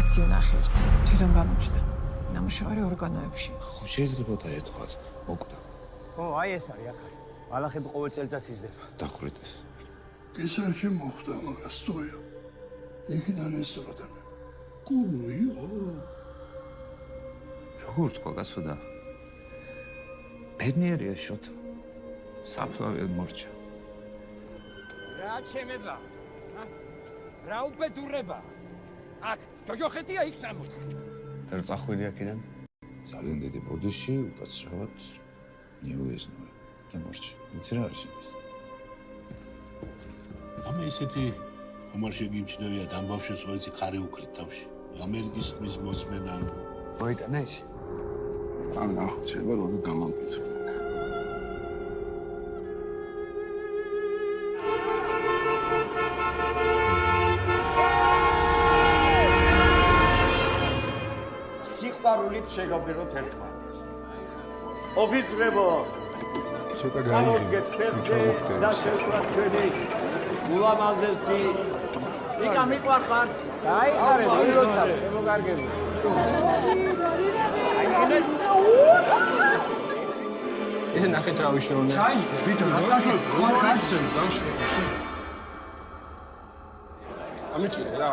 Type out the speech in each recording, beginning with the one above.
კაცი ვნახე ერთი. თვითონ გამოჩნდა. ნამუშევარი ორგანოებში. შეიძლება დაეთქვათ, მოკვდა. ო, აი ეს არის აქ. ბალახები ყოველ წელიწადს იზრდება. დახვრიტეს. კესარში მოხვდა მაგას თოია. იქიდან ესწროდა. გულოიო. როგორ თქვა გასოდა? ბედნიერია შოთა. საფლავი მორჩა. რა ჩემება? რა უბედურება? აქ ჯოჯოხეთია იქ 64. და წახვიდი აქედან. ძალიან დიდი ბოდიში უკაცრავად ნიუეზნო. და მორჩა. იცი რა არის ეს? ამა ესეთი ხომარ შეგიმჩნევია ამ ბავშვებს ყოველწი ხარი უკრით თავში. ამერიკის ხმის მოსმენა. მოიტანა ეს? ან ახლა რომ გამამკიცრა. სიყვარულით შეგაბეროთ ერთმანეთს. ოფიცრებო, ცოტა გაიგე. და შეხვდათ ჩვენი ულამაზესი იკა მიყვარხარ. დაიხარე, როცა შემოგარგები. ეს ნახეთ რა ვიშოვნა. ჩაი, ვიტო, ასაკი, ხარ კარცენ, დავშვები. ამიჭირე რა.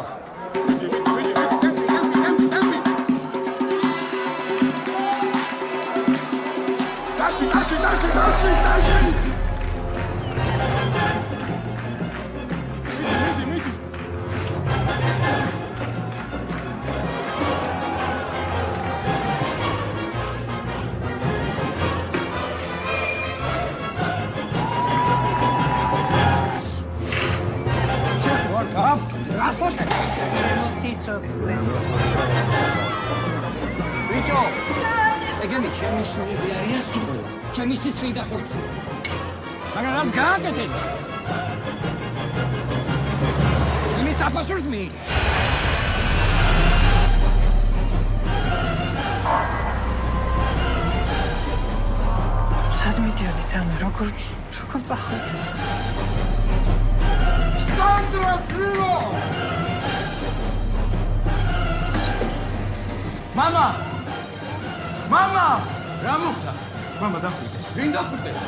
დაში. მიდი. ვიჭო, ეგენი ჩემი შვილები არიან სულ. ჩემი სისხლი და ხორცი. მაგრამ რაც გააკეთეს? იმის საფასურს მიიღე. სად მიდიოდით ანუ როგორ წახვიდე? სანდრა ფილო! მამა! რა მოხდა? მამა დახვრიტეს. ვინ დახვრიტეს?